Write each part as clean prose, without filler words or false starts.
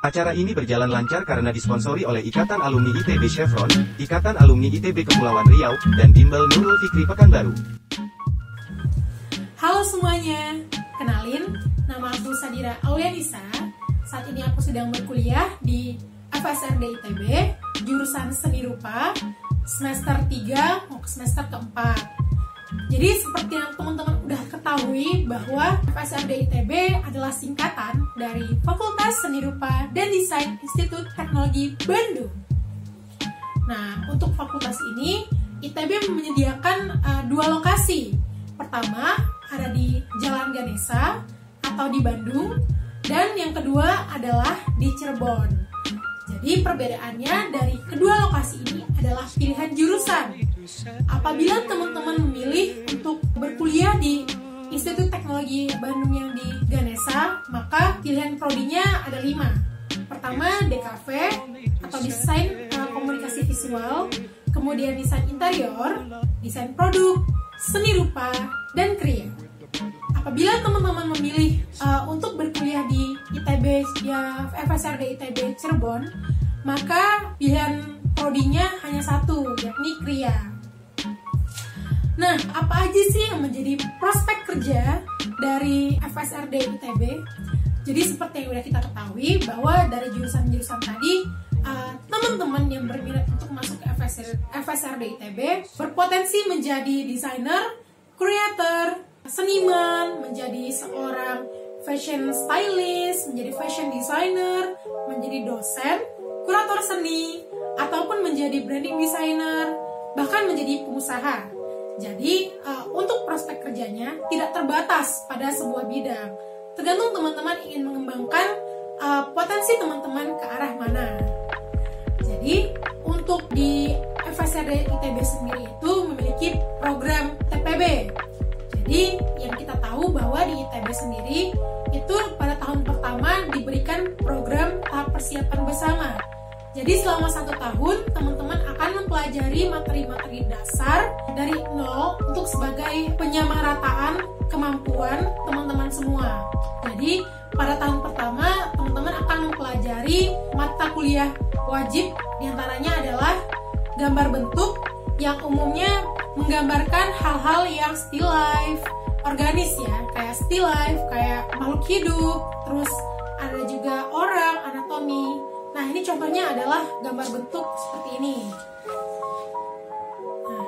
Acara ini berjalan lancar karena disponsori oleh Ikatan Alumni ITB Chevron, Ikatan Alumni ITB Kepulauan Riau, dan Bimbel Nurul Fikri Pekanbaru. Halo semuanya, kenalin, nama aku Sadira Aulianisa. Saat ini aku sedang berkuliah di FSRD ITB, jurusan Seni Rupa, semester 3 mau ke semester keempat. Jadi seperti yang teman-teman udah ketahui bahwa FSRD ITB adalah singkatan dari Fakultas Seni Rupa dan Desain Institut Teknologi Bandung. Nah, untuk fakultas ini ITB menyediakan dua lokasi. Pertama ada di Jalan Ganesa atau di Bandung, dan yang kedua adalah di Cirebon. Jadi perbedaannya dari kedua lokasi ini adalah pilihan jurusan. Apabila teman-teman memilih untuk berkuliah di Institut Teknologi Bandung yang di Ganesa, maka pilihan prodinya ada 5. Pertama, DKV atau Desain Komunikasi Visual, kemudian Desain Interior, Desain Produk, Seni Rupa, dan Kriya. Apabila teman-teman memilih untuk berkuliah di ITB, ya FSRD ITB Cirebon, maka pilihan prodinya hanya satu, yakni Kriya. Nah, apa aja sih yang menjadi prospek kerja dari FSRD ITB? Jadi seperti yang udah kita ketahui bahwa dari jurusan-jurusan tadi, teman-teman yang berminat untuk masuk ke FSRD ITB berpotensi menjadi desainer, creator, seniman, menjadi seorang fashion stylist, menjadi fashion designer, menjadi dosen, kurator seni, ataupun menjadi branding designer, bahkan menjadi pengusaha. Jadi untuk prospek kerjanya tidak terbatas pada sebuah bidang, tergantung teman-teman ingin mengembangkan potensi teman-teman ke arah mana. Jadi untuk di FSRD ITB sendiri itu memiliki program TPB. Jadi yang kita tahu bahwa di ITB sendiri itu pada tahun pertama diberikan program tahap persiapan bersama. Jadi selama 1 tahun teman-teman akan mempelajari materi-materi dasar dari nol untuk sebagai penyamarataan kemampuan teman-teman semua. Jadi pada tahun pertama teman-teman akan mempelajari mata kuliah wajib, diantaranya adalah gambar bentuk yang umumnya menggambarkan hal-hal yang still life, organis ya, kayak still life, kayak makhluk hidup, terus ada juga orang, anatomi. Nah, ini contohnya adalah gambar bentuk seperti ini. Nah,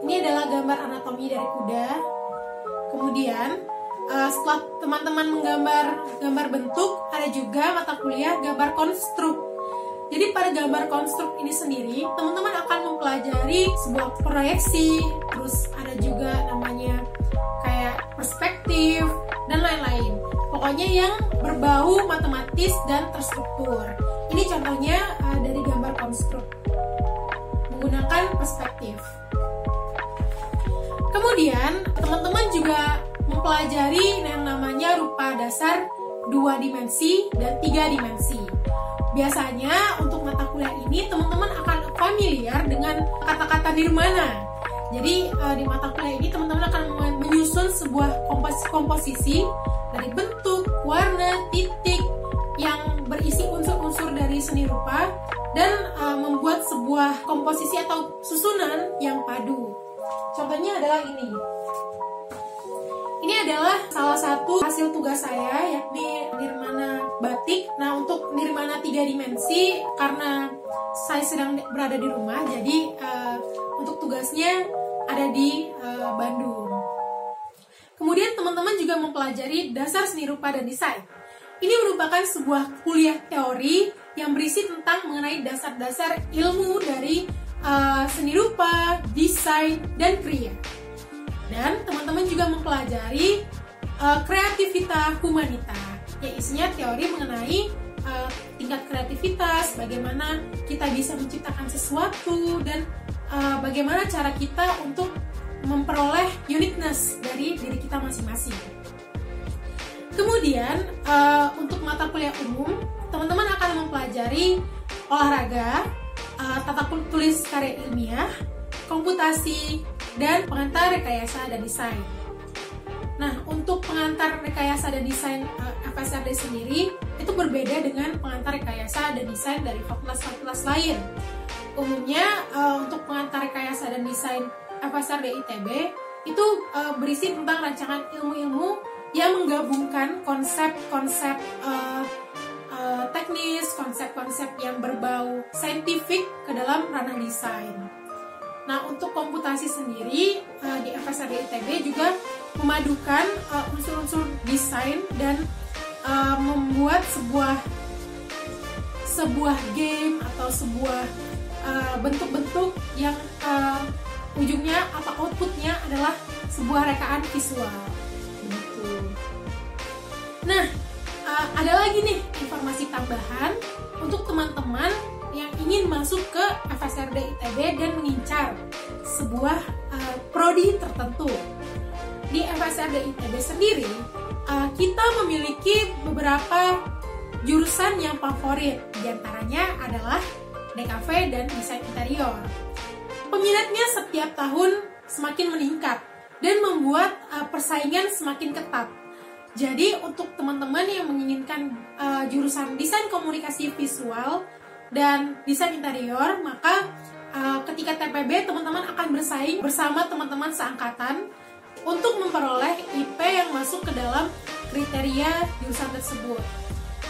ini adalah gambar anatomi dari kuda. Kemudian, setelah teman-teman menggambar gambar bentuk, ada juga mata kuliah gambar konstruk. Jadi pada gambar konstruk ini sendiri, teman-teman akan mempelajari sebuah proyeksi, terus ada juga namanya kayak perspektif, dan lain-lain. Pokoknya yang berbau matematis dan terstruktur. Ini contohnya dari gambar konstruk menggunakan perspektif. Kemudian teman-teman juga mempelajari yang namanya rupa dasar 2 dimensi dan 3 dimensi. Biasanya untuk mata kuliah ini teman-teman akan familiar dengan kata-kata nirmana. Jadi di mata kuliah ini teman-teman akan menyusun sebuah komposisi dari bentuk, warna, titik yang berisi unsur-unsur dari seni rupa dan membuat sebuah komposisi atau susunan yang padu. Contohnya adalah ini. Ini adalah salah satu hasil tugas saya, yakni nirmana batik. Nah, untuk nirmana 3 dimensi, karena saya sedang berada di rumah, jadi untuk tugasnya ada di Bandung. Kemudian teman-teman juga mempelajari dasar seni rupa dan desain. Ini merupakan sebuah kuliah teori yang berisi tentang mengenai dasar-dasar ilmu dari seni rupa, desain, dan kriya. Dan teman-teman juga mempelajari kreativitas humanita, yang isinya teori mengenai tingkat kreativitas, bagaimana kita bisa menciptakan sesuatu, dan bagaimana cara kita untuk memperoleh uniqueness dari diri kita masing-masing. Kemudian untuk mata kuliah umum, teman-teman akan mempelajari olahraga, tata tulis karya ilmiah, komputasi, dan pengantar rekayasa dan desain. Nah, untuk pengantar rekayasa dan desain FSRD sendiri itu berbeda dengan pengantar rekayasa dan desain dari fakultas-fakultas lain. Umumnya untuk pengantar rekayasa dan desain FSRD ITB itu berisi tentang rancangan ilmu-ilmu yang menggabungkan konsep-konsep teknis, konsep-konsep yang berbau saintifik ke dalam ranah desain. Nah, untuk komputasi sendiri di FSRD ITB juga memadukan unsur-unsur desain dan membuat sebuah game atau sebuah bentuk-bentuk yang ujungnya atau outputnya adalah sebuah rekaan visual. Begitu. Nah, ada lagi nih informasi tambahan untuk teman-teman yang ingin masuk ke FSRD ITB dan mengincar sebuah prodi tertentu. Di FSRD ITB sendiri, kita memiliki beberapa jurusan yang favorit. Di antaranya adalah DKV dan desain interior. Peminatnya setiap tahun semakin meningkat dan membuat persaingan semakin ketat. Jadi untuk teman-teman yang menginginkan jurusan desain komunikasi visual dan desain interior, maka ketika TPB teman-teman akan bersaing bersama teman-teman seangkatan untuk memperoleh IP yang masuk ke dalam kriteria jurusan tersebut.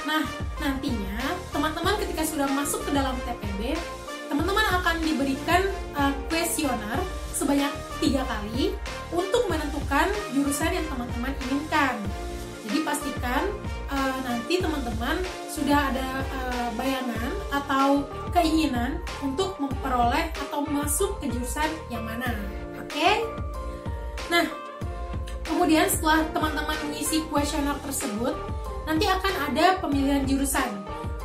Nah, nantinya teman-teman ketika sudah masuk ke dalam TPB, teman-teman akan diberikan kuesioner sebanyak 3 kali untuk menentukan jurusan yang teman-teman inginkan. Jadi pastikan nanti teman-teman sudah ada bayangan atau keinginan untuk memperoleh atau masuk ke jurusan yang mana. Oke? Nah, kemudian setelah teman-teman mengisi kuesioner tersebut, nanti akan ada pemilihan jurusan.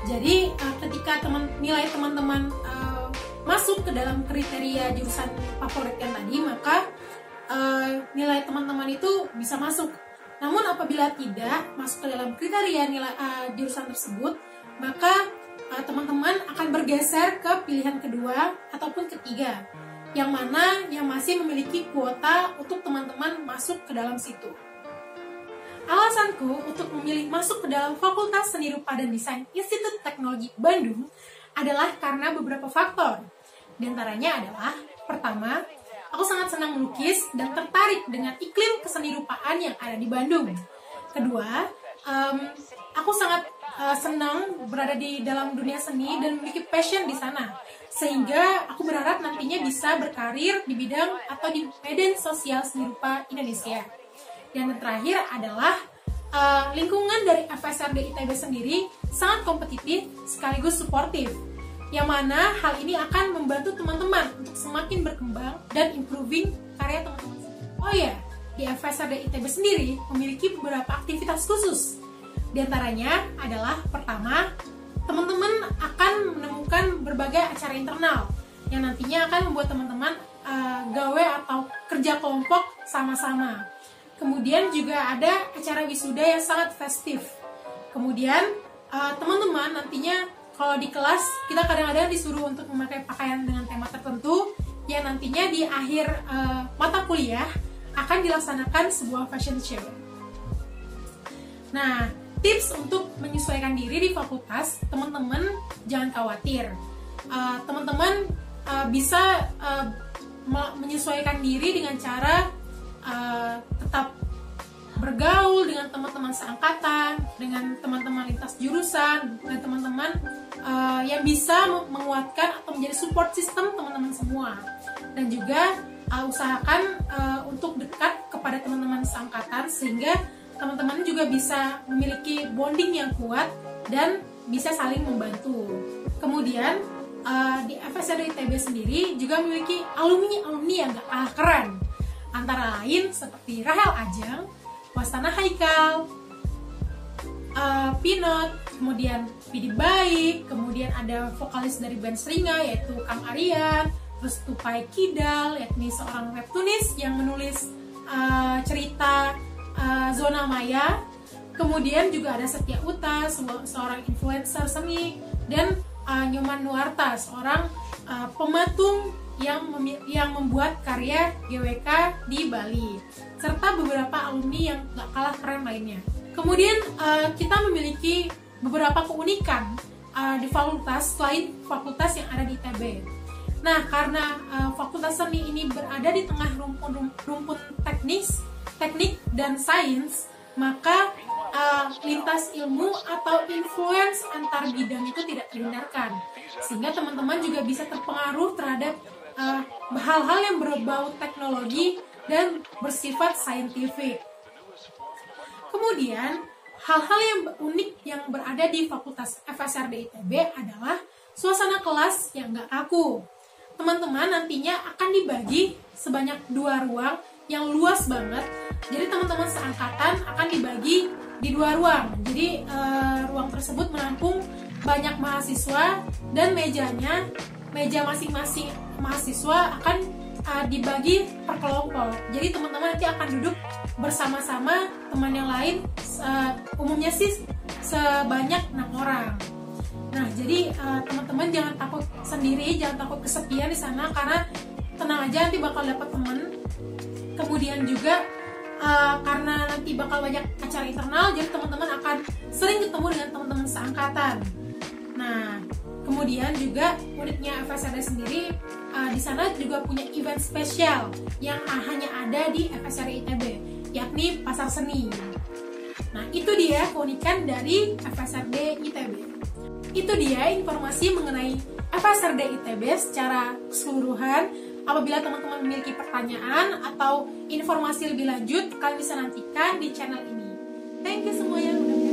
Jadi ketika nilai teman-teman masuk ke dalam kriteria jurusan favorit yang tadi, maka nilai teman-teman itu bisa masuk. Namun apabila tidak masuk ke dalam kriteria nilai jurusan tersebut, maka teman-teman akan bergeser ke pilihan kedua ataupun ketiga, yang mana yang masih memiliki kuota untuk teman-teman masuk ke dalam situ. Alasanku untuk memilih masuk ke dalam Fakultas Seni Rupa dan Desain Institut Teknologi Bandung adalah karena beberapa faktor. Di antaranya adalah, pertama, aku sangat senang melukis dan tertarik dengan iklim keseni rupaan yang ada di Bandung. Kedua, aku sangat senang berada di dalam dunia seni dan memiliki passion di sana. Sehingga aku berharap nantinya bisa berkarir di bidang atau di medan sosial seni rupa Indonesia. Dan yang terakhir adalah lingkungan dari FSRD ITB sendiri sangat kompetitif sekaligus suportif, yang mana hal ini akan membantu teman-teman untuk semakin berkembang dan improving karya teman-teman. Oh ya, di FSRD ITB sendiri memiliki beberapa aktivitas khusus. Di antaranya adalah, pertama, teman-teman akan menemukan berbagai acara internal yang nantinya akan membuat teman-teman gawe atau kerja kelompok sama-sama. Kemudian juga ada acara wisuda yang sangat festif. Kemudian teman-teman nantinya kalau di kelas kita kadang-kadang disuruh untuk memakai pakaian dengan tema tertentu yang nantinya di akhir mata kuliah akan dilaksanakan sebuah fashion show. Nah, tips untuk menyesuaikan diri di fakultas, teman-teman jangan khawatir. Teman-teman bisa menyesuaikan diri dengan cara tetap bergaul dengan teman-teman seangkatan, dengan teman-teman lintas jurusan, dan teman-teman yang bisa menguatkan atau menjadi support system teman-teman semua. Dan juga usahakan untuk dekat kepada teman-teman seangkatan sehingga teman-teman juga bisa memiliki bonding yang kuat dan bisa saling membantu. Kemudian di FSRD ITB sendiri juga memiliki alumni-alumni yang gak kalah keren. Antara lain seperti Rahel Ajeng, Wastana Haikal, Pinot, kemudian Pidi Baik, kemudian ada vokalis dari band Seringa yaitu Kang Aryan, terus Tupai Kidal, yakni seorang webtonis yang menulis cerita Zona Maya. Kemudian juga ada Setia Uta, seorang influencer seni, dan Nyoman Nuarta, seorang pematung yang membuat karya GWK di Bali, serta beberapa alumni yang gak kalah keren lainnya. Kemudian kita memiliki beberapa keunikan di fakultas selain fakultas yang ada di ITB. Nah, karena fakultas seni ini berada di tengah rumpun teknik dan sains, maka lintas ilmu atau influence antar bidang itu tidak terhindarkan, sehingga teman-teman juga bisa terpengaruh terhadap hal-hal yang berbau teknologi dan bersifat saintifik. Kemudian, hal-hal yang unik yang berada di Fakultas FSRD ITB adalah suasana kelas yang gak kaku. Teman-teman nantinya akan dibagi sebanyak 2 ruang yang luas banget. Jadi teman-teman seangkatan akan dibagi di 2 ruang. Jadi ruang tersebut menampung banyak mahasiswa dan meja masing-masing mahasiswa akan dibagi per kelompok. Jadi teman-teman nanti akan duduk bersama-sama teman yang lain, umumnya sih sebanyak 6 orang. Nah, jadi teman-teman jangan takut sendiri, jangan takut kesepian di sana, karena tenang aja nanti bakal dapat teman. Kemudian juga karena nanti bakal banyak acara internal, jadi teman-teman akan sering ketemu dengan teman-teman seangkatan. Nah, kemudian juga uniknya FSRD sendiri, di sana juga punya event spesial yang hanya ada di FSRD ITB, yakni Pasar Seni. Nah, itu dia keunikan dari FSRD ITB. Itu dia informasi mengenai FSRD ITB secara keseluruhan. Apabila teman-teman memiliki pertanyaan atau informasi lebih lanjut, kalian bisa nantikan di channel ini. Thank you semuanya.